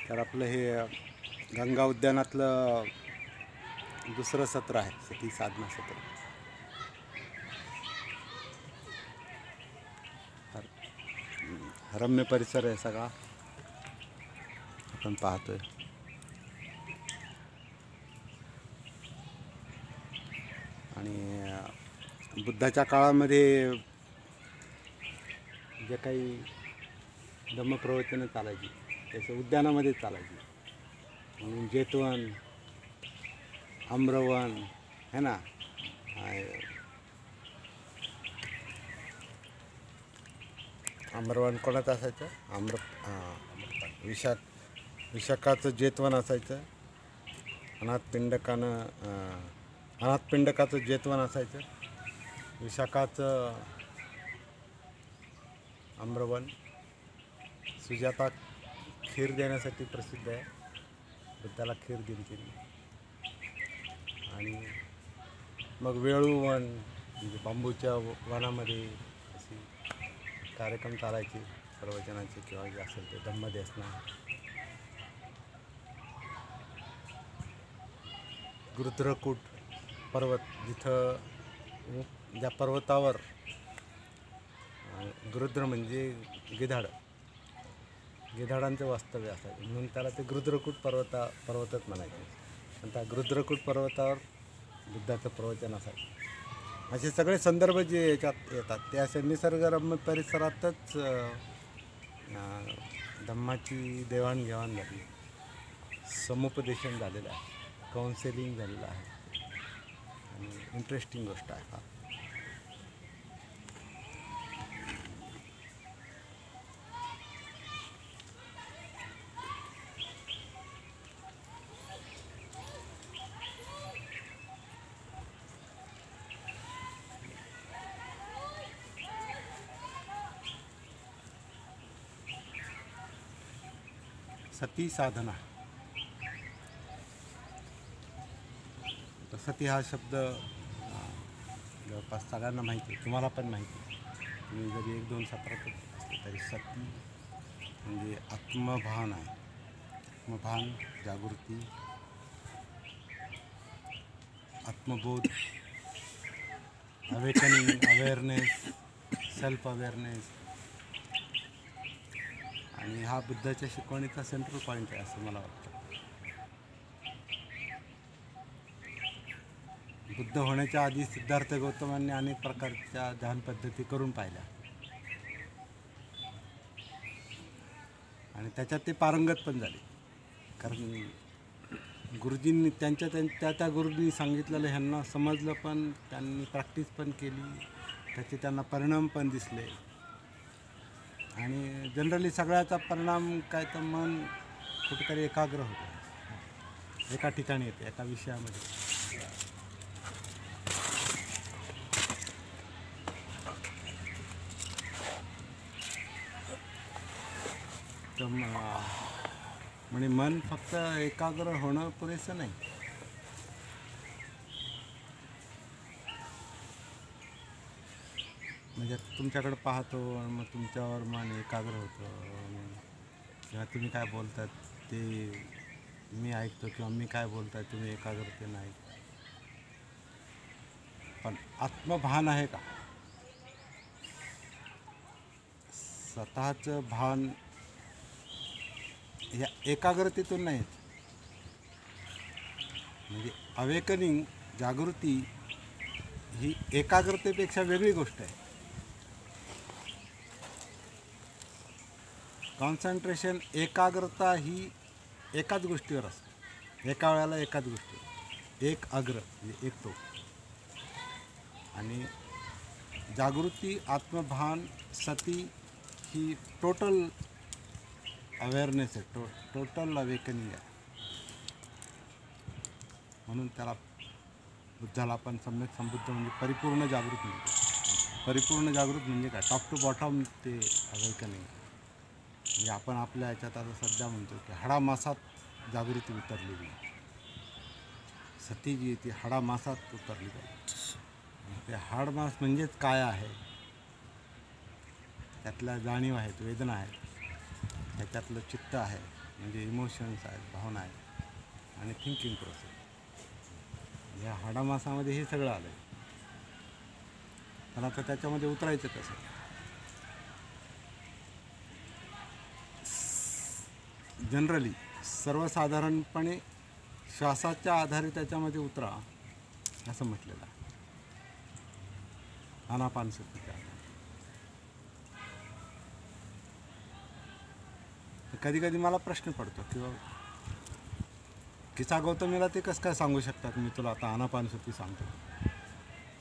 तर आपलं हे गंगा उद्यानातलं दुसरं सत्र आहे, सती साधना सत्र. रम्य परिसर आहे सगळा, आपण पाहतोय. आणि बुद्धाच्या काळामध्ये जे काही धम्मप्रवचनं चालायची त्याचं उद्यानामध्ये चालायची. म्हणून जेतवन, आम्रवन है ना, आम्रवन कोणाचं असायचं? विशाखाचं जेतवन असायचं. अनाथपिंडकाचं जेतवन असायचं. विशाखाचं आम्रवन. सुजाता खीर देण्यासाठी प्रसिद्ध आहे, बुद्धाला खीर दिली तिने. आणि मग वेळूवन म्हणजे बांबूच्या वनामध्ये अशी कार्यक्रम चालायचे प्रवचनाचे किंवा जे असेल ते धम्मदेसना. गुरुद्रकूट पर्वत, जिथं ज्या पर्वतावर गुरुद्र म्हणजे गिधाडांचं वास्तव्य असायचं, म्हणून त्याला ते गुरुद्रकूट पर्वतच म्हणायचे. आणि त्या गुरुद्रकूट पर्वतावर बुद्धाचं प्रवचन असायचं. असे सगळे संदर्भ जे याच्यात येतात ते असे निसर्गरम्य परिसरातच धम्माची देवाणघेवाण झाली, समुपदेशन झालेलं आहे, काउन्सिलिंग झालेलं आहे. आणि इंटरेस्टिंग गोष्ट आहे हा. सती साधना. तर सती हा शब्द जवळपास सगळ्यांना माहिती आहे, तुम्हाला पण माहिती आहे. तुम्ही जरी 1-2 सत्रात असले तरी सती म्हणजे आत्मभान आहे. आत्मभान, जागृती, आत्मबोध, अवेकनिंग, अवेअरनेस, सेल्फ अवेअरनेस. आणि हा बुद्धाच्या शिकवणीचा सेंट्रल पॉईंट आहे असं मला वाटतं. बुद्ध होण्याच्या आधी सिद्धार्थ गौतमांनी अनेक प्रकारच्या ध्यान पद्धती करून पाहिल्या आणि त्याच्यात ते पारंगत पण झाले. कारण गुरुजींनी त्या गुरुजींनी सांगितलेलं ह्यांना समजलं, पण त्यांनी प्रॅक्टिस पण केली, त्याचे त्यांना परिणाम पण दिसले. आणि जनरली सगळ्याचा परिणाम काय तर मन कुठेतरी एकाग्र होतं, एका ठिकाणी येते, एका विषयामध्ये. तर म्हणजे मन फक्त एकाग्र होणं पुरेसं नाही. म्हणजे तुमच्याकडे पाहतो आणि मग तुमच्यावर मन एकाग्र होतं, किंवा तुम्ही काय बोलतात ते मी ऐकतो, किंवा मी काय बोलताय तुम्ही एकाग्रतेनं ऐकता. पण आत्मभान आहे का? स्वतःचं भान या एकाग्रतेतून नाही. म्हणजे अवेकनिंग, जागृती ही एकाग्रतेपेक्षा वेगळी गोष्ट आहे. कॉन्सन्ट्रेशन, एकाग्रता ही एकाच गोष्टीवर असते, एका वेळेला एकाच गोष्टीवर, एक अग्र म्हणजे एक तो. आणि जागृती, आत्मभान, सती ही टोटल अवेअरनेस आहे, टोटल अवेकनिंग आहे. म्हणून त्याला बुद्धाला आपण सम्यक संबुद्ध म्हणजे परिपूर्ण जागृत म्हणतो. परिपूर्ण जागृत म्हणजे काय? टॉप टू बॉटम ते अवेकनिंग. म्हणजे आपण आपल्या ह्याच्यात आता सध्या म्हणतो की हाडामासात जागृती उतरलेली. सती जी ती हाडामासात उतरली पाहिजे. ते हाडमास म्हणजेच काय आहे, त्यातल्या जाणीव आहेत, वेदना आहेत, त्याच्यातलं चित्त आहे, म्हणजे इमोशन्स आहेत, भावना आहेत आणि थिंकिंग प्रोसेस. या हाडामासामध्ये हे सगळं आलं आहे. पण आता त्याच्यामध्ये उतरायचं कसं? जनरली सर्वसाधारणपणे श्वासाच्या आधारे त्याच्यामध्ये उतरा असं म्हटलेलं आहे, आनापानसतीच्या आधारे. कधी कधी मला प्रश्न पडतो किंवा किसा गौतमीला ते कसं काय सांगू शकतात, मी तुला आता आनापानसती सांगतो.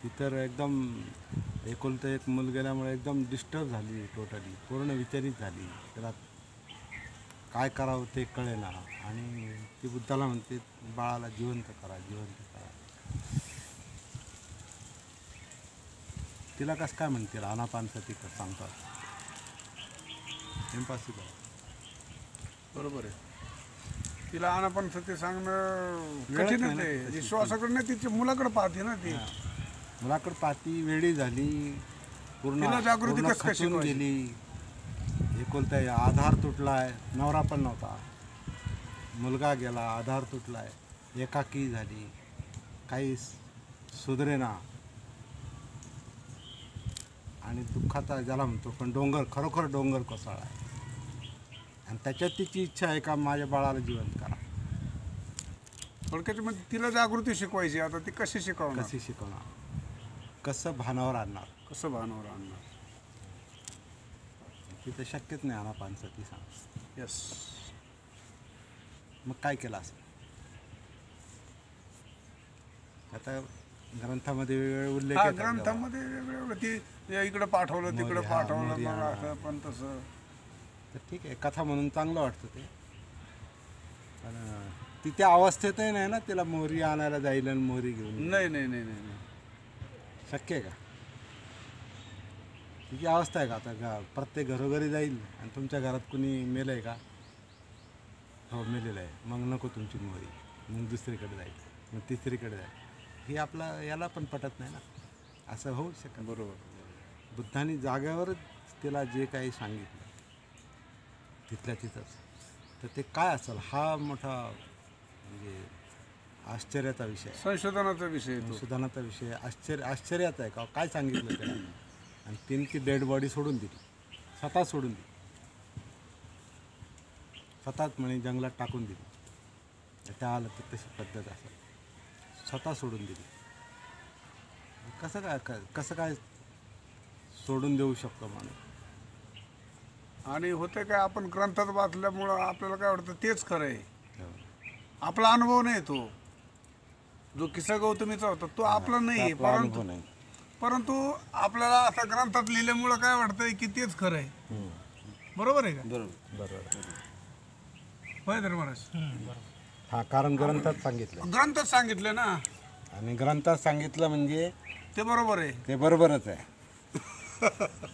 ती तर एकदम एकुलतं एक मूल गेल्यामुळे एकदम डिस्टर्ब झाली, टोटली पूर्ण विचलित झाली. त्याला काय करावं ते कळेना आणि ती बुद्धाला म्हणते बाळाला जिवंत करा, जिवंत करा. तिला कसं काय म्हणतील आनापानसती सांगतात? इम्पॉसिबल. बरोबर आहे. तिला आनापानसती सांगणं कठीणच आहे. श्वासाकडे नाही, तिच्या मुलाकडे पाहते ना ती. मुलाकडे पाहती, वेळी झाली, तिला जागृती पूर्ण कसं काय खचून शिकवायची? गेली. एकुलता आधार तुटलाय, नवरा पण नव्हता, मुलगा गेला, आधार तुटलाय, एकाकी झाली, काही सुधरेना आणि दुःखाचा ज्याला म्हणतो पण डोंगर, खरोखर डोंगर कोसळला आहे. आणि त्याच्यात तिची इच्छा आहे का माझ्या बाळाला जिवंत करा. थोडक्यात म्हणजे तिला जागृती शिकवायची. आता ती कशी शिकवणार? कशी शिकवणार, कसं भानावर आणणार? कसं भानावर आणणार? तिथं शक्यच नाही आनापानसती सांग. यस. मग काय केलं असं? आता ग्रंथामध्ये वेगवेगळे उल्लेख हा, येतात. ग्रंथामध्ये वेगवेगळं ती इकडं पाठवलं, तिकडं मोरी, हा, पाठवलं, मोरी, मग हा. असं पण तसं. तर ठीक आहे, कथा म्हणून चांगलं वाटतं ते. पण ती त्या अवस्थेतही नाही ना, तिला मोहरी आणायला जाईल आणि मोहरी घेऊन नाही नाही नाही नाही नाही. शक्य आहे का? तिची अवस्था आहे का आता प्रत्येक घरोघरी जाईल आणि तुमच्या घरात कुणी मेलं आहे का? हो मेलेलं आहे, मग नको तुमची मोहरी, मग दुसरीकडे जाईल, मग तिसरीकडे जाईल. हे आपला याला पण पटत नाही ना, असं होऊ शकत. बरोबर. बुद्धांनी जाग्यावरच तिला जे काही सांगितलं तिथल्या तिथंच, तर ते काय असेल हा मोठा म्हणजे आश्चर्याचा विषय आहे. संशोधनाचा विषय आहे तो. संशोधनाचा विषय आश्चर्याचा आहे का काय सांगितलं त्याला. आणि तिने ती डेड बॉडी सोडून दिली, स्वतः सोडून दिली, स्वतःच म्हणे जंगलात टाकून दिली. त्या आलं तर तशी पद्धत असेल, स्वतः सोडून दिली. कसं काय सोडून देऊ शकतो माणूस? आणि होते काय, आपण ग्रंथात वाचल्यामुळं आपल्याला काय वाटतं तेच खरं आहे. हो. आपला अनुभव नाही तो, जो किस्सा गौतमीचा होता तो आपला नाही आहे. आपला अनुभव नाही. परंतु आपल्याला असं ग्रंथात लिहिल्यामुळं काय वाटतंय की तेच खरं आहे. बरोबर आहे का? बरोबर. होय तर महाराज. हा, कारण ग्रंथात सांगितलं, ग्रंथात सांगितलं ना, आणि ग्रंथात सांगितलं म्हणजे ते बरोबर आहे. ते बरोबरच आहे.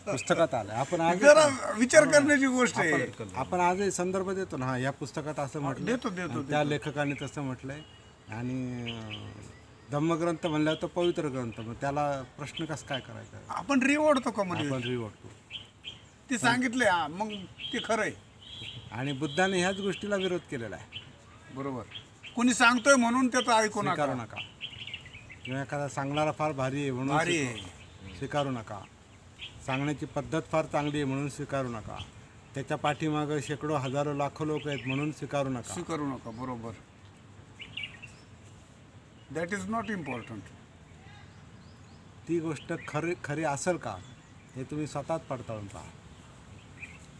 पुस्तकात आलं, आपण आज जरा विचार करण्याची गोष्ट आहे. आपण आजही संदर्भ देतो ना, हा या पुस्तकात असं म्हटलं, देतो त्या लेखकाने तसं म्हटलंय. आणि धम्मग्रंथ म्हणल्यावर तो पवित्र ग्रंथ, मग त्याला प्रश्न कसं काय करायचा? आपण रिवडतो का म्हणजे आपण रिवडतो. ते सांगितलंय, हा, मग ते खरं आहे. आणि बुद्धाने ह्याच गोष्टीला विरोध केलेला आहे. बरोबर. कोणी सांगतोय म्हणून त्याचं ऐकू स्वीकारू नका. नका. किंवा एखादा सांगणारा फार भारी आहे म्हणून भारी आहे. स्वीकारू नका. सांगण्याची पद्धत फार चांगली आहे म्हणून स्वीकारू नका. त्याच्या पाठीमागं शेकडो हजारो लाखो लोक आहेत म्हणून स्वीकारू नका. स्वीकारू नका. बरोबर. That is not important. ती गोष्ट खरी असेल का हे तुम्ही स्वतःच पडताळून पहा,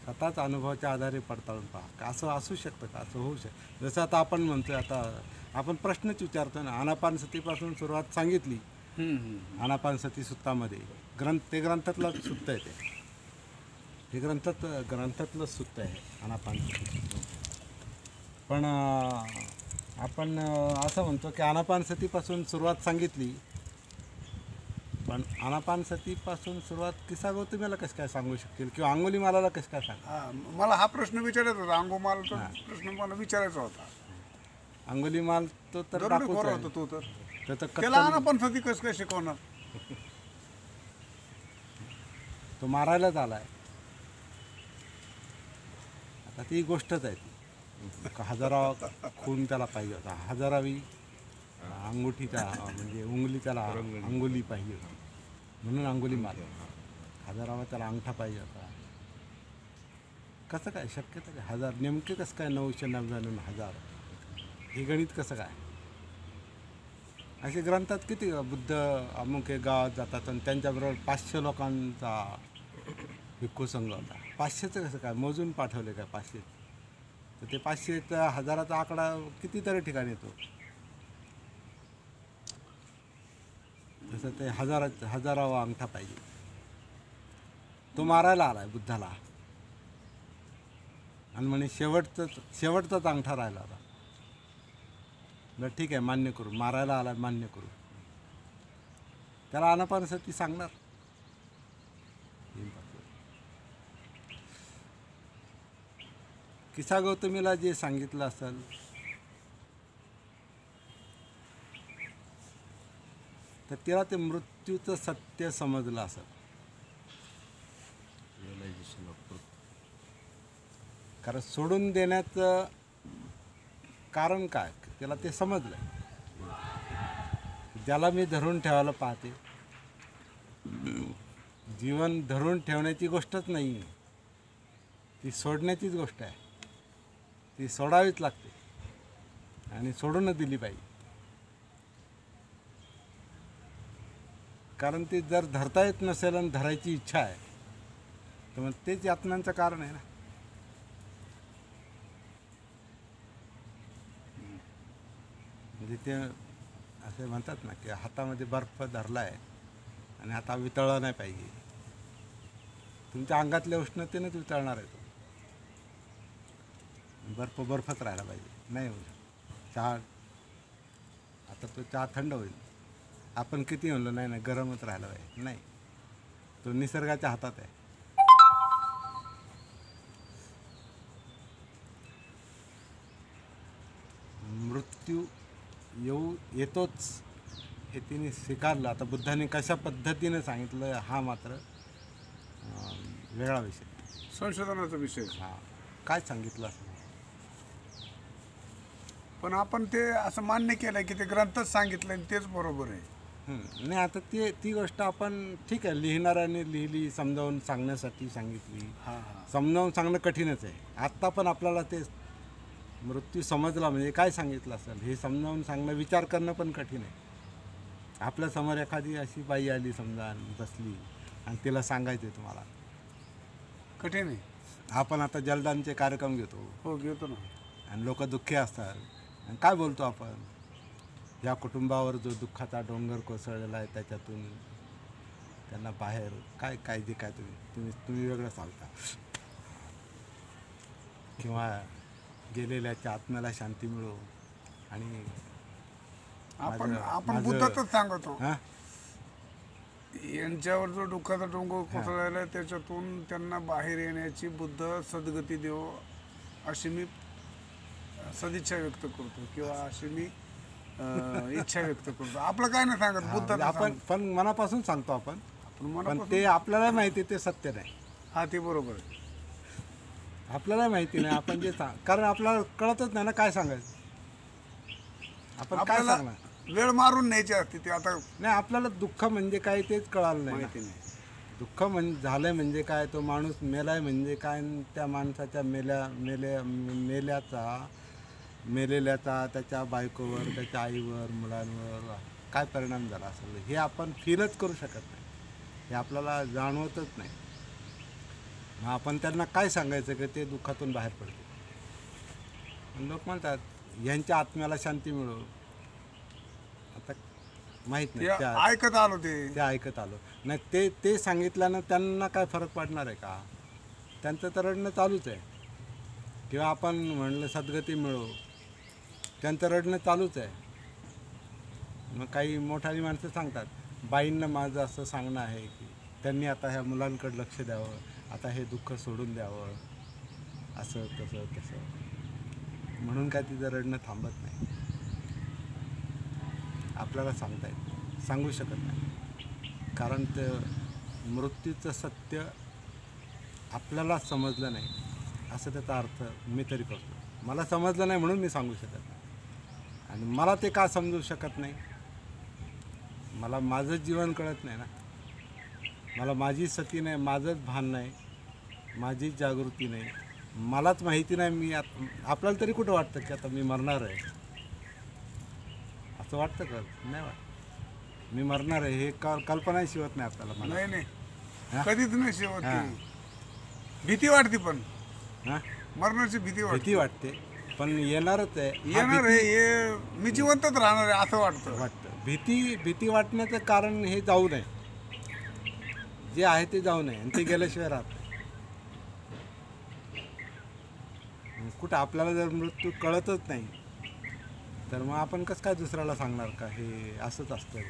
स्वतःच अनुभवाच्या आधारे पडताळून पहा. का असं असू शकतं का? असं होऊ शकतं. जसं आता आपण म्हणतोय, आता आपण प्रश्नच विचारतो ना. आनापानसतीपासून सुरुवात सांगितली, आनापानसती सुत्तामध्ये ते ग्रंथातलं सुत्त आहे. हे ग्रंथातलं सुत्त आहे आनापानसती. पण आपण असं म्हणतो की आनापानसतीपासून सुरुवात सांगितली, पण आनापानसतीपासून सुरुवात किसा गौतमीला कसं काय सांगू शकतील, किंवा अंगुलीमालाला कसं काय सांग? मला हा प्रश्न विचारायचा होता. अंगुमालचा प्रश्न मला विचारायचा होता. अंगुलीमाल तो तर दरोडे डाकूच खोर आहे. होता तो तर. त्याचं त्याला आनापानसती कसं काय शिकवणार? तो मारायलाच आलाय. आता ती गोष्टच आहे ती. हजारावा खून त्याला पाहिजे होता, हजारावी अंगुठीचा म्हणजे उंगली त्याला अंगुली पाहिजे होती म्हणून अंगुली मारली, हजारावा त्याला अंगठा पाहिजे होता. कसं काय शक्यता काय हजार नेमके कसं काय 999,000 हे गणित कसं काय? असे ग्रंथात किती बुद्ध अमुक एक गावात जातात आणि त्यांच्याबरोबर 500 लोकांचा भिक्खू संघ होता. 500चं कसं काय मोजून पाठवले काय 500? तर ते 500चा हजाराचा आकडा कितीतरी ठिकाणी येतो. तसं ते हजारावा अंगठा पाहिजे. तो मारायला आलाय बुद्धाला आणि म्हणे शेवटचाच अंगठा राहिला होता. बरं ठीक आहे, मान्य करू, मारायला आला मान्य करू. त्याला आनापानसती सांगणार. किसा गौतमीला जे सांगितलं असेल तर तिला ते मृत्यूचं सत्य समजलं असेल. कारण सोडून देण्याचं कारण काय त्याला ते समजलं. ज्याला मी धरून ठेवायला पाहते, जीवन धरून ठेवण्याची गोष्टच नाही, ती सोडण्याचीच गोष्ट आहे. ती सोडावीच लागते आणि सोडूनच दिली पाहिजे. कारण ती जर धरता येत नसेल आणि धरायची इच्छा आहे तर मग तेच यातनांचं कारण आहे ना. म्हणजे ते असे म्हणतात ना की हातामध्ये बर्फ धरला आहे आणि आता वितळला नाही पाहिजे. तुमच्या अंगातल्या उष्णतेनेच वितळणार आहे तो. बर्फच राहायला पाहिजे. नाही होईल चहा, आता तो चहा थंड होईल. आपण किती म्हणलो नाही नाही गरमच राहायला पाहिजे, नाही, तो निसर्गाच्या हातात आहे. मृत्यू येतोच हे तिने स्वीकारलं. आता बुद्धाने कशा पद्धतीने सांगितलं हा मात्र वेगळा विषय, संशोधनाचा विषय. हा काय सांगितलं असं. पण आपण ते असं मान्य केलं की ते ग्रंथच सांगितलं आणि तेच बरोबर आहे. नाही आता ती गोष्ट आपण ठीक आहे लिहिणाऱ्याने लिहिली, समजावून सांगण्यासाठी सांगितली. समजावून सांगणं कठीणच आहे. आत्ता पण आपल्याला ते मृत्यू समजला म्हणजे काय सांगितलं असेल हे समजावून सांगणं, विचार करणं पण कठीण आहे. आपल्यासमोर एखादी अशी बाई आली समजा आणि बसली आणि तिला सांगायचं आहे तुम्हाला, कठीण आहे. आपण आता जलदानचे कार्यक्रम घेतो. हो घेतो ना. आणि लोक दुःखी असतात आणि काय बोलतो आपण, या कुटुंबावर जो दुःखाचा डोंगर कोसळलेला आहे त्याच्यातून त्यांना बाहेर काय जे काय तुम्ही वेगळं सांगता, किंवा गेलेल्याच्या आत्म्याला शांती मिळो. आणि आपण बुद्धातच सांगतो. हां यांच्यावर जो दुःखाचा डोंगर कोसळलेला आहे त्याच्यातून त्यांना बाहेर येण्याची बुद्ध सद्गती देव अशी मी सदिच्छा व्यक्त करतो किंवा अशी मी इच्छा व्यक्त करतो. आपलं काय नाही सांगत बुद्ध, आपण पण मनापासून सांगतो आपण, पण ते आपल्याला माहिती ते सत्य नाही. हा ते बरोबर आहे. आपल्याला माहिती नाही आपण जे कारण आपल्याला कळतच नाही ना काय सांगायचं. आपण काय सांगणार, वेळ मारून न्यायची असते ते. आता नाही आपल्याला दुःख म्हणजे काय तेच कळालं नाही. माहिती नाही दुःख झालंय म्हणजे काय, तो माणूस मेलाय म्हणजे काय, त्या माणसाच्या मेलेल्याचा त्याच्या बायकोवर, त्याच्या आईवर, मुलांवर काय परिणाम झाला असेल हे आपण फीलच करू शकत नाही. हे आपल्याला जाणवतच नाही. मग आपण त्यांना काय सांगायचं की ते दुःखातून बाहेर पडते. लोक म्हणतात यांच्या आत्म्याला शांती मिळो. आता माहीत नाही, ऐकत आलो ते ऐकत आलो नाही. ते सांगितल्यानं त्यांना काय फरक पडणार आहे का. त्यांचं तर रडणं चालूच आहे. किंवा आपण म्हणलं सद्गती मिळो, त्यांचं रडणं चालूच आहे. मग काही मोठाली माणसं सांगतात बाईंना माझं असं सांगणं आहे की त्यांनी आता ह्या मुलांकडे लक्ष द्यावं, आता हे दुःख सोडून द्यावं, असं तसं म्हणून काय तिचं रडणं थांबत नाही. आपल्याला सांगू शकत नाही. कारण ते मृत्यूचं सत्य आपल्याला समजलं नाही असं त्याचा अर्थ मी तरी करतो. मला समजलं नाही म्हणून मी सांगू शकत नाही. आणि मला ते का समजू शकत नाही, मला माझं जीवन कळत नाही ना. मला माझी सती नाही, माझंच भान नाही, माझीच जागृती नाही, मलाच माहिती नाही. मी आपल्याला तरी कुठं वाटतं की आता मी मरणार आहे, असं वाटतं का? नाही वाटत मी मरणार आहे, हे कल्पनाही शिवत नाही आपल्याला. मला नाही नाही, हा? कधीच नाही शेवट. हा. भीती वाटते, पण हां मरणाची भीती वाटते. भीती वाटते, पण येणारच आहे. येणार आहे, हे मी जिवंतच राहणार आहे असं वाटतं. भीती वाटण्याचं कारण हे जाऊ नये, जे आहे ते जाऊ नये, आणि ते गेल्याशिवाय राहत नाही. कुठं आपल्याला जर मृत्यू कळतच नाही तर मग आपण कसं काय दुसऱ्याला सांगणार का हे असंच असतंय,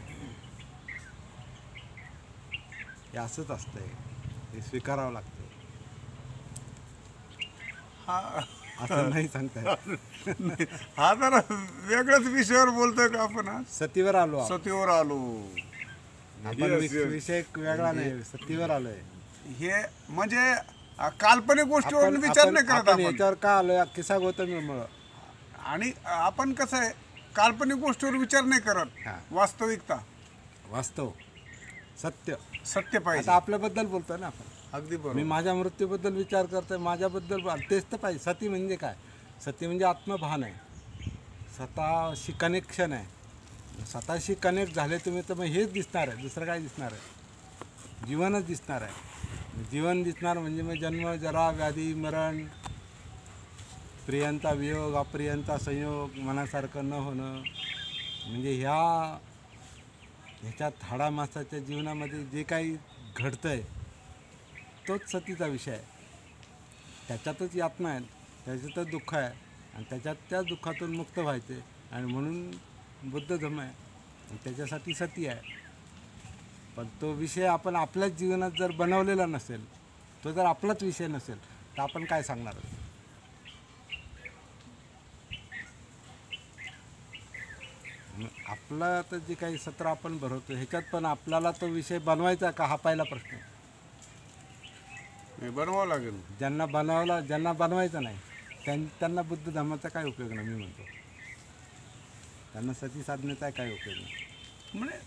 हे असंच असतंय, हे स्वीकारावं लागतं. असं नाही सांगता येत. हा जरा वेगळ्याच विषयावर बोलतोय का आपण आज? सतीवर आलो आपण. सतीवर आलो. आपण विषय वेगळा नाही, सतीवर आलोय. हे म्हणजे काल्पनिक गोष्टीवर विचार नाही करत आपण आपण. याच्यावर का आलोय? किस्सा गौतमीमुळं. आणि आपण कसं आहे, काल्पनिक गोष्टीवर विचार नाही करत. हा. वास्तविकता, वास्तव, सत्य. सत्य पाहिजे. आता आपल्याबद्दल बोलतोय ना आपण. अगदी मी बरोबर. माझ्या मृत्यूबद्दल विचार करतोय, माझ्याबद्दल तेच तर पाहिजे. सती म्हणजे काय? सती म्हणजे आत्मभान आहे, स्वतःशी कनेक्शन आहे. स्वतःशी कनेक्ट झाले तुम्ही तर मग हेच दिसणार आहे, दुसरं काय दिसणार आहे? जीवनच दिसणार आहे. जीवन दिसणार म्हणजे मग जन्म, जरा, व्याधी, मरण, प्रियंता वियोग, अप्रियंता संयोग, मनासारखं न होणं, म्हणजे ह्याच्यात हाडामासाच्या जीवनामध्ये जे काही घडतंय तोच सतीचा विषय आहे. त्याच्यातच यातना आहे, त्याच्यातच दुःख आहे, आणि त्याच दुःखातून मुक्त व्हायचे. आणि म्हणून बुद्ध धर्म आहे, आणि त्याच्यासाठी सती आहे. पण तो विषय आपण आपल्याच जीवनात जर बनवलेला नसेल, तो जर आपलाच विषय नसेल, तर आपण काय सांगणार? आपलं आता जे काही सत्र आपण भरवतो ह्याच्यात पण आपल्याला तो विषय बनवायचा का, हा पहिला प्रश्न. हे बनवावं लागेल. ज्यांना बनवायचं नाही त्यांना बुद्ध धर्माचा काय उपयोग नाही. मी म्हणतो त्यांना सती साधण्याचा काय उपयोग नाही. म्हणजे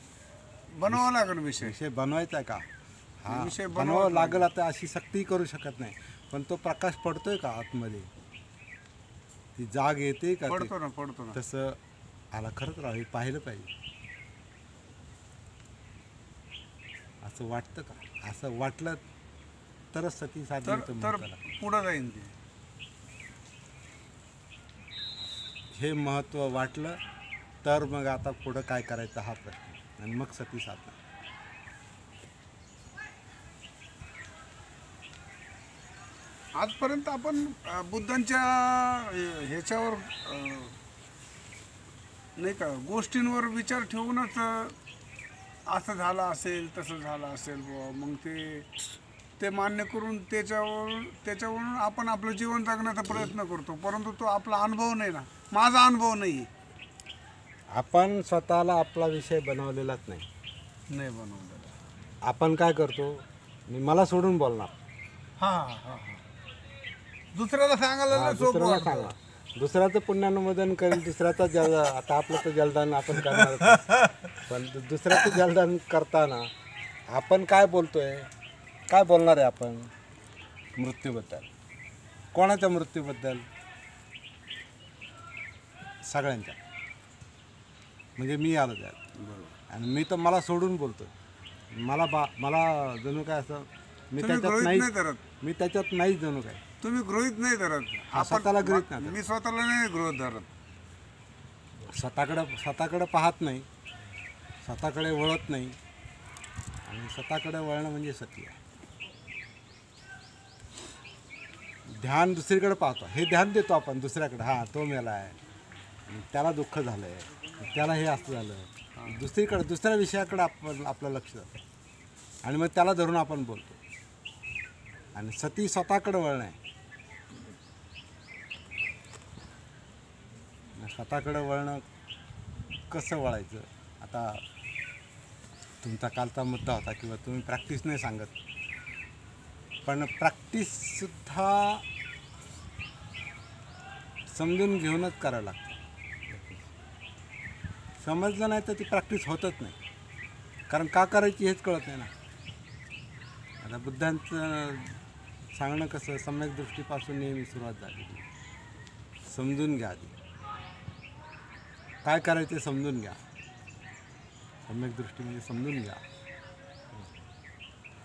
बनवावं लागेल विषय. विषय बनवायचा का? हा विषय बनवावं लागेल. आता अशी सक्ती करू शकत नाही, पण तो प्रकाश पडतोय का आतमध्ये, ती जाग येते का? पडतो ना. तसं आला खरंच राव, हे पाहिलं पाहिजे. असं वाटतं का? असं वाटलं तरच सती साधण्याचं तर महत्त्व पुढं जाईन ते. हे महत्त्व वाटलं तर मग आता पुढं काय करायचं हा प्रश्न, आणि मग सती साधणं. आजपर्यंत आपण बुद्धांच्या ह्याच्यावर नाही का गोष्टींवर विचार ठेवूनच असं झालं असेल, तसं झालं असेल बुवा, मग ते मान्य करून त्याच्यावरून आपण आपलं जीवन जगण्याचा प्रयत्न करतो. परंतु तो आपला अनुभव नाही ना, माझा अनुभव नाही. आपण स्वतःला आपला विषय बनवलेलाच नाही बनवलेला. आपण काय करतो, मी मला सोडून बोलणार, हा. दुसऱ्याला सांगायला लय सोपं दुसऱ्याला वाटतं. सांगा, दुसऱ्याचं पुण्यानुमोदन करेल, दुसऱ्याचा आता आपलं तर जलदान आपण करणार, पण दुसऱ्याचं जलदान करताना आपण काय बोलतोय, काय बोलणार आहे आपण मृत्यूबद्दल? कोणाच्या मृत्यूबद्दल? सगळ्यांच्या. म्हणजे मी आलो त्यात, आणि मी तर मला सोडून बोलतो. मला जणू काय असं मी त्याच्यात नाही जणू काय. तुम्ही गृहीत नाही धरत. स्वतःला गृहीत नाही धरत. मी स्वतःला नाही गृहीत धरत. स्वतःकडे पाहत नाही, स्वतःकडे वळत नाही, आणि स्वतःकडे वळणं म्हणजे सती आहे. ध्यान दुसरीकडे पाहतो, हे ध्यान देतो आपण दुसऱ्याकडे, हा तो मेला आहे, त्याला दुःख झालं आहे, त्याला हे असं झालं, दुसरीकडे दुसऱ्या विषयाकडे आपलं लक्ष जातं, आणि मग त्याला धरून आपण बोलतो. आणि सती स्वतःकडे वळणं आहे. स्वतःकडे वळणं कसं वळायचं? आता तुमचा कालचा मुद्दा होता किंवा तुम्ही प्रॅक्टिस नाही सांगत, पण प्रॅक्टिससुद्धा समजून घेऊनच करावं लागतं. समजलं नाही तर ती प्रॅक्टिस होतच नाही. कारण का करायची हेच कळत नाही ना. आता बुद्धांचं सांगणं कसं, सम्यक दृष्टीपासून नेहमी सुरुवात झाली. समजून घ्या आधी, काय करायचं समजून घ्या. सम्यक दृष्टी म्हणजे समजून घ्या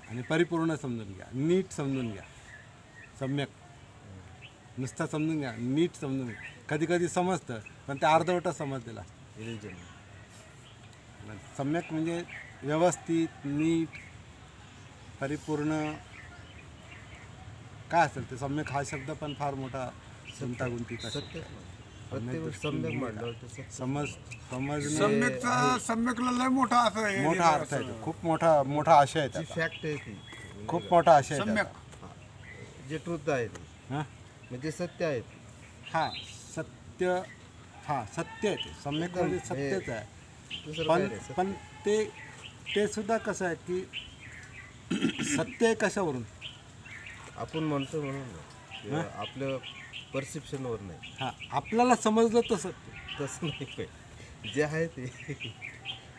आणि परिपूर्ण समजून घ्या, नीट समजून घ्या. सम्यक नुसतं समजून घ्या, नीट समजून घ्या. कधी कधी समजतं पण ते अर्धवटच समजलेलं असतं. सम्यक म्हणजे व्यवस्थित, नीट, परिपूर्ण काय असेल ते. सम्यक हा शब्द पण फार मोठा गुंतागुंतीचा शब्द आहे. समजणं सम्यकला लय मोठा असं आहे, मोठा अर्थ आहे तो. खूप मोठा आशय आहे त्याचा. फॅक्ट आहे ती, खूप मोठा आशय आहे सम्यक त्याचा. जे ट्रूथ आहे ते, हां म्हणजे सत्य आहे ते. हां सत्य, हां सत्य आहे ते. सम्यक म्हणजे सत्यच आहे. दुसरं पण काय नाही, सत्य. पण ते सुद्धा कसं आहे की सत्य आहे कशावरून. आपण म्हणतो म्हणून नाही, किंवा आपलं परसेप्शनवर नाही. हां आपल्याला समजलं तर सत्य. तसं नाही पाहिजे, जे आहे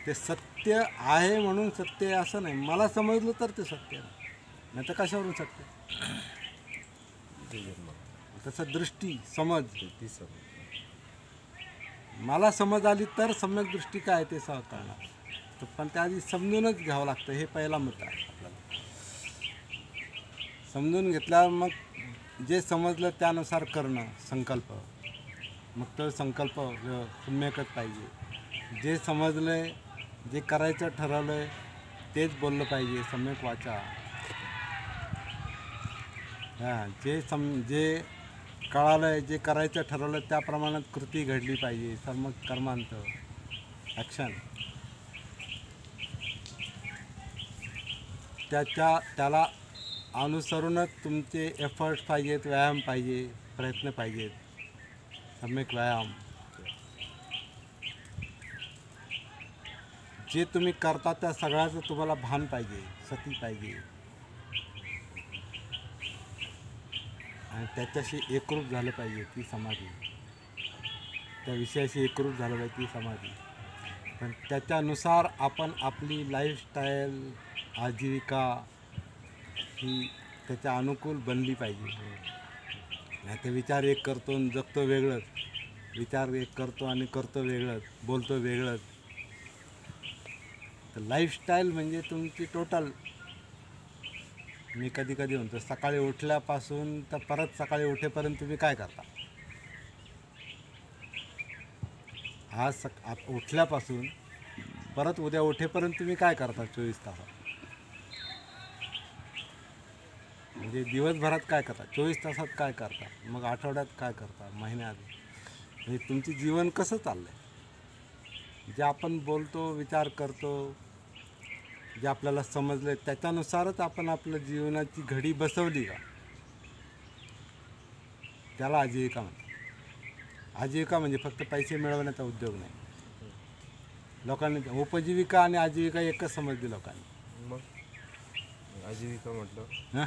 ते सत्य आहे म्हणून सत्य आहे असं नाही. मला समजलं तर ते सत्य आहे, नाही तर कशावरून सत्य. तसं दृष्टी, समज, ती समज. मला समज आली तर सम्यक दृष्टी काय आहे ते कळणार. पण त्याआधी समजूनच घ्यावं लागतं. हे पहिला मुद्दा आहे आपल्याला. समजून घेतल्यावर मग जे समजलं त्यानुसार करणं, संकल्प. मग तो संकल्प सम्यकच पाहिजे. जे समजलं आहे, जे करायचं ठरवलं आहे तेच बोललं पाहिजे. सम्यक वाचा. हां जे कळालं आहे, जे करायचं ठरवलं त्या प्रमाणात कृती घडली पाहिजे. सम्यक कर्मांत, ॲक्शन. त्याला अनुसरूनच तुमचे एफर्ट्स पाहिजेत, व्यायाम पाहिजे, प्रयत्न पाहिजेत. सम्यक व्यायाम. जे तुम्ही करता त्या सगळ्याचं तुम्हाला भान पाहिजे, सती पाहिजे आणि त्याच्याशी एकरूप झालं पाहिजे ती समाधी. त्या विषयाशी एकरूप झालं पाहिजे ती समाधी. पण त्याच्यानुसार आपण आपली लाईफस्टाईल, आजीविका ही त्याच्या अनुकूल बनली पाहिजे. नाही तर विचार एक करतो आणि जगतो वेगळंच. विचार एक करतो आणि करतो वेगळंच, बोलतो वेगळंच. तर लाईफस्टाईल म्हणजे तुमची टोटल. मी कधी म्हणतो सकाळी उठल्यापासून तर परत सकाळी उठेपर्यंत तुम्ही काय करता. आज उठल्यापासून परत उद्या उठेपर्यंत तुम्ही काय करता 24 तासात. म्हणजे दिवसभरात काय करता, 24 तासात काय करता, मग आठवड्यात काय करता, महिन्यात. म्हणजे तुमचं जीवन कसं चाललं आहे. जे आपण बोलतो, विचार करतो, जे आपल्याला समजलं त्याच्यानुसारच आपण आपलं जीवनाची घडी बसवली का, त्याला आजीविका म्हणतात. आजीविका म्हणजे फक्त पैसे मिळवण्याचा उद्योग नाही. लोकांनी उपजीविका आणि आजीविका एकच समजली लोकांनी. मग आजीविका म्हटलं हां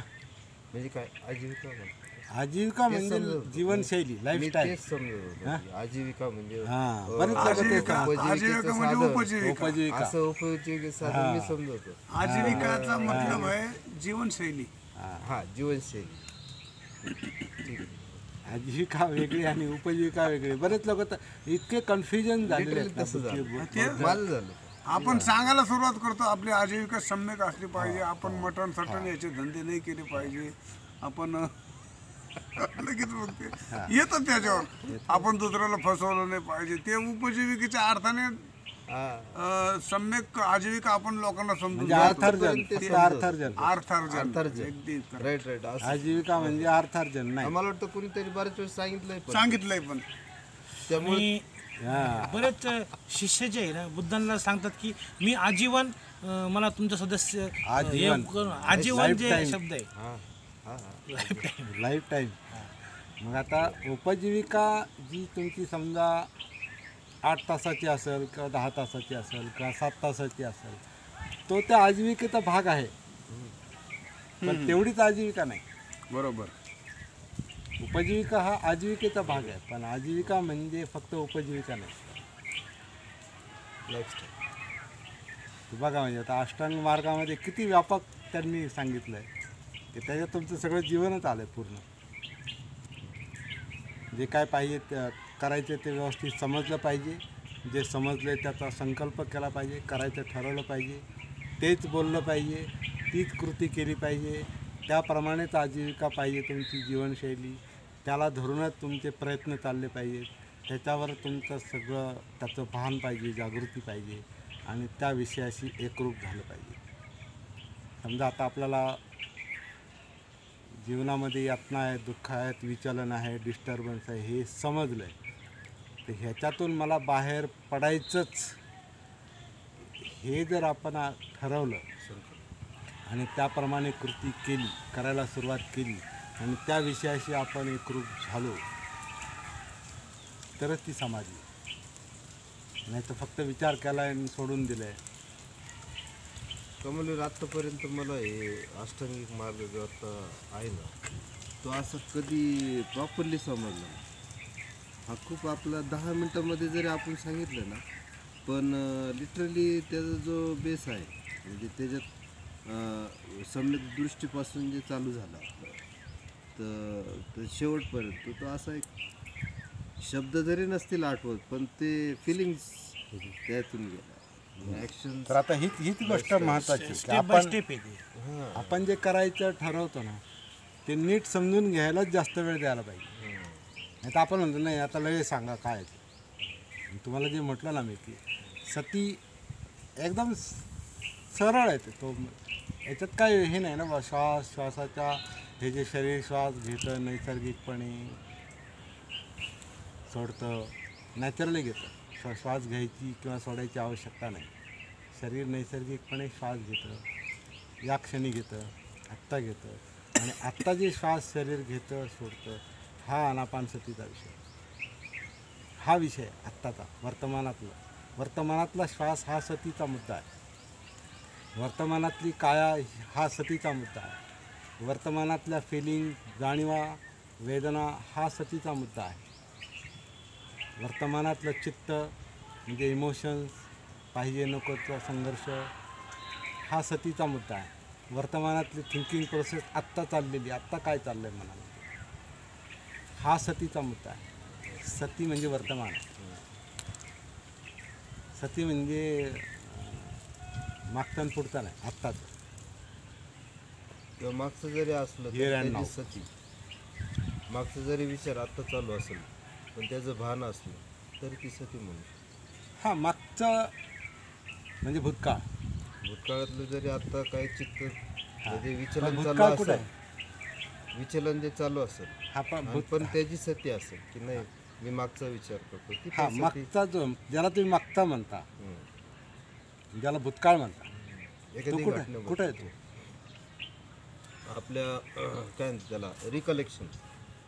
म्हणजे काय. आजीविका म्हटलं आजीविका म्हणजे जीवनशैली, लाईफस्टाईल. तेच समजत होतं. आजीविका म्हणजे हां बरेच लोक ते आजीविका म्हणजे उपजीविका. उपजीविका. असं उपयोगी साधन मी समजवतो. आजीविकाचा मतलब आहे जीवनशैली. हा, जीवनशैली. आजीविका वेगळी आणि उपजीविका वेगळी. बरेच लोक तर इतके कन्फ्युजन झालेले आहेत. तसं झालं. ते माझं झालं. आपण सांगायला सुरुवात करतो आपली आजीविका सम्यक असली पाहिजे. आपण मटण सटण याचे धंदे नाही केले पाहिजे. आपण लगेच बघते येतं त्याच्यावर. आपण दुसऱ्याला फसवलं नाही पाहिजे. ते उपजीविकेच्या अर्थाने सम्यक आजीविका आपण लोकांना समजून म्हणजे अर्थार्जन, अर्थार्जन. अर्थार्जन अगदी राईट राईट. आजीविका म्हणजे अर्थार्जन नाही. मला वाटतं कोणीतरी बऱ्याच वेळेस सांगितलंय पण त्यामुळे बरेच शिष्य जे आहे ना बुद्धांना सांगतात की मी आजीवन मला तुमचं सदस्य आजीवन जे शब्द आहे लाईफ टाईम. मग आता उपजीविका जी तुमची समजा 8 तासाची असेल किंवा 10 तासाची असेल किंवा 7 तासाची असेल, तो त्या आजीविकेचा भाग आहे. पण तेवढीच आजीविका नाही. बरोबर. उपजीविका हा आजीविकेचा भाग आहे, पण आजीविका म्हणजे फक्त उपजीविका नाही. लाईफस्टाईल. बघा म्हणजे आता अष्टांग मार्गामध्ये किती व्यापक त्यांनी सांगितलं आहे की त्याच्यात तुमचं सगळं जीवनच आलं आहे पूर्ण. जे काय पाहिजे करायचं ते व्यवस्थित समजलं पाहिजे, जे समजलं त्याचा संकल्प केला पाहिजे, करायचं ठरवलं पाहिजे, तेच बोललं पाहिजे, तीच कृती केली पाहिजे, त्याप्रमाणेच आजीविका पाहिजे तुमची जीवनशैली, त्याला धरूनच तुमचे प्रयत्न चालले पाहिजेत, त्याच्यावर तुमचं सगळं त्याचं भान पाहिजे, जागृती पाहिजे आणि त्या विषयाशी एकरूप झालं पाहिजे. समजा आता आपल्याला जीवनामध्ये यातना आहेत, दुःख आहेत, विचलन आहे, डिस्टर्बन्स आहे, हे समजलं आहे, तर ह्याच्यातून मला बाहेर पडायचंच हे जर आपण ठरवलं आणि त्याप्रमाणे कृती केली, करायला सुरुवात केली आणि त्या विषयाशी आपण एकरूप झालो तरच ती समाधी. नाही तर फक्त विचार केला आणि सोडून दिलं आहे. कमल आत्तापर्यंत मला हे अष्टांगिक मार्ग जो आता आहे ना, तो असं कधी प्रॉपरली समजला नाही. हा खूप आपला 10 मिनटामध्ये जरी आपण सांगितलं ना, पण लिटरली त्याचा जो बेस आहे म्हणजे त्याच्यात सम्यक दृष्टीपासून जे चालू झालं आपलं तर शेवटपर्यंत तो असा एक शब्द जरी नसतील आठवत, पण ते फिलिंग्स त्यातून गेला. ॲक्शन. तर आता हीच गोष्ट महत्त्वाची की स्टेप बाय आपण स्टेप येते. आपण जे करायचं ठरवतो ना ते नीट समजून घ्यायलाच जास्त वेळ द्यायला पाहिजे. नाही तर आपण म्हणतो नाही आता लगेच सांगा काय आहे. तुम्हाला जे म्हटलं ना मी की सती एकदम सरळ आहे तो, याच्यात काय हे नाही ना बा, श्वासाच्या हे जे शरीर श्वास घेतं नैसर्गिकपणे सोडतं, नॅचरली घेतं, श्वास घ्यायची किंवा सोडायची आवश्यकता नाही. शरीर नैसर्गिकपणे श्वास घेतं, या क्षणी घेतं, आत्ता घेतं आणि आत्ता जे श्वास शरीर घेतं सोडतं हा आनापानसतीचा विषय. हा विषय आत्ताचा वर्तमानातला श्वास हा सतीचा मुद्दा आहे. वर्तमानातली काया हा सतीचा मुद्दा आहे. वर्तमानातल्या फिलिंग, जाणीवा, वेदना हा सतीचा मुद्दा आहे. वर्तमानातलं चित्त म्हणजे इमोशन्स, पाहिजे नकोचा संघर्ष हा सतीचा मुद्दा आहे. वर्तमानातली थिंकिंग प्रोसेस आत्ता चाललेली, आत्ता काय चाललं आहे मनामध्ये, हा सतीचा मुद्दा आहे. सती म्हणजे वर्तमान, सती म्हणजे मागचा आणि पुढचा नाही, आत्ताच. किंवा मागचं जरी असलं Here and तरी now. सती. मागचा जरी विचार आत्ता चालू असेल पण त्याचं भान असलं तरी ती सती म्हणू. हा मागचं म्हणजे भूतकाळ. भूतकाळातलं जरी आत्ता काही चित्त म्हणजे पण विचलन चालू भूतकाळ कुठं असेल, आहे? विचलन जे चालू असेल हा पण आणि पण त्याची सती असेल की नाही मी मागचा विचार करतो ती हा पण सती. मागचा जो ज्याला तुम्ही मागचा म्हणता, ज्याला भूतकाळ म्हणता, तो एखादी कुठं घटना कुठं आहे तो? आपल्या काय म्हणतात त्याला रिकलेक्शन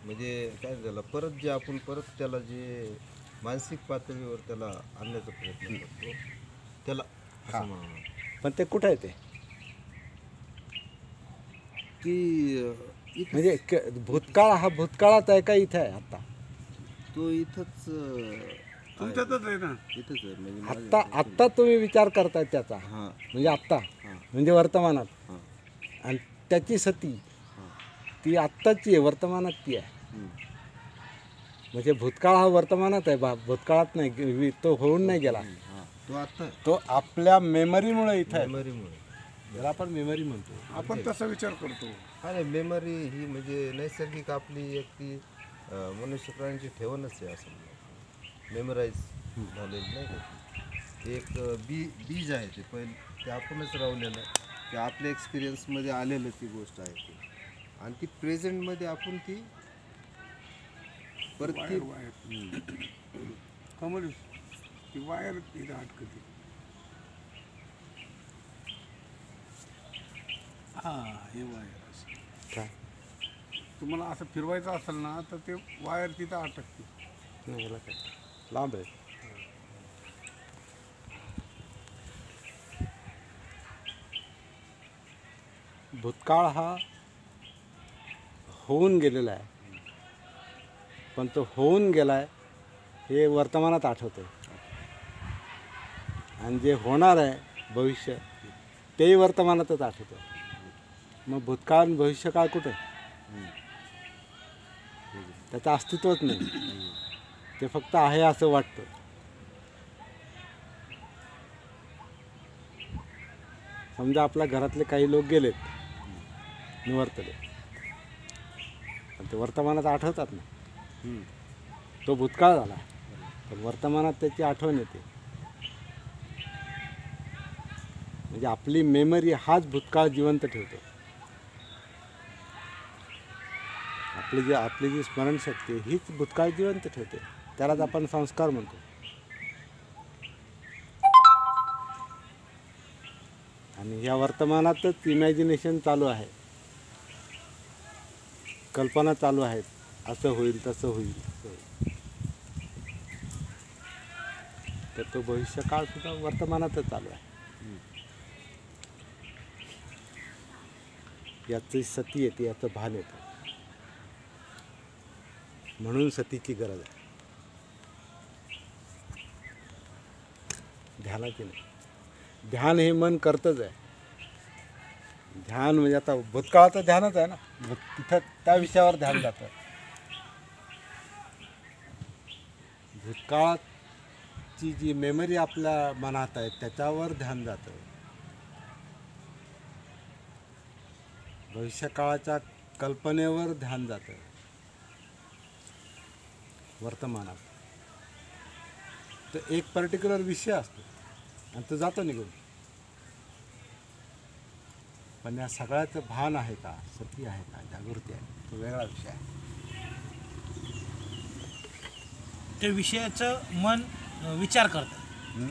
म्हणजे काय म्हणतात त्याला परत जे आपण परत त्याला जे मानसिक पातळीवर त्याला आणण्याचा प्रयत्न करतो त्याला हा. असं म्हणा. पण ते कुठं आहे ते? ती म्हणजे भूतकाळ हा भूतकाळात आहे का इथं आहे आता? तो इथंच तुमच्यातच आहे ना. इथंच आहे म्हणजे आत्ता आत्ता तुम्ही विचार करताय त्याचा, हां म्हणजे आत्ता हां म्हणजे वर्तमानात, हां आणि त्याची सती हां ती आत्ताची आहे, वर्तमानात ती आहे. हम्म. म्हणजे भूतकाळ हा वर्तमानात आहे, भूतकाळात नाही, तो होऊन नाही गेला, हां तो आत्ता आहे तो आपल्या मेमरीमुळे इथं आहे. मेमरीमुळे. ज्याला आपण मेमरी म्हणतो. आपण तसा विचार करतो. अरे मेमरी ही म्हणजे नैसर्गिक आपली एक ती मनुष्य प्राण्यांची ठेवणच आहे असं मेमराईज झालेलं नाही का ती. एक बीज आहे ते पहिले ते आपणच रावलेलं ते आपल्या एक्सपिरियन्समध्ये आलेलं ती गोष्ट आहे ती आणि ती प्रेझेंटमध्ये आपण ती परत ती वायर कमल ती वायर तिथं अटकते. हा हे वायर असं. काय तुम्हाला असं फिरवायचं असेल ना तर ते वायर तिथं अटकते. नाही, याला काय लांब आहे. भूतकाळ हा होऊन गेलेला आहे पण तो होऊन गेला आहे हे वर्तमानात आठवतं आणि जे होणार आहे भविष्य तेही वर्तमानातच आठवतं. मग भूतकाळ आणि भविष्यकाळ कुठे? त्याचं अस्तित्वच नाही. ते फक्त आहे असं वाटतं. समजा आपल्या घरातले काही लोक गेलेत निवर्तले, पण ते वर्तमानात आठवतात ना. तो भूतकाळ झाला पण वर्तमानात त्याची आठवण येते. म्हणजे आपली मेमरी हाच भूतकाळ जिवंत ठेवतो. आपली जी स्मरणशक्ती आहे, हीच भूतकाळ जिवंत ठेवते. त्यालाच आपण संस्कार म्हणतो. आणि या वर्तमानातच इमॅजिनेशन चालू आहे, कल्पना चालू आहेत. असं होईल तसं होईल. तर तो भविष्यकाळ सुद्धा वर्तमानातच चालू आहे. याची सती येते, याचं भान येतं. म्हणून सतीची गरज आहे, ध्यानाची नाही. ध्यान हे मन करतच आहे. ध्यान म्हणजे आता भूतकाळाचं ध्यानच आहे ना, तिथं त्या विषयावर ध्यान जातं. भूतकाळाची जी मेमरी आपल्या मनात आहे त्याच्यावर ध्यान जातं. भविष्यकाळाच्या कल्पनेवर ध्यान जातं वर्तमानात. तर एक पर्टिक्युलर विषय असतो आणि तो जातो निघून. पण या सगळ्याचं भान आहे का, सती आहे का, जागृती आहे, तो वेगळा विषय आहे. त्या विषयाचं मन विचार करतं.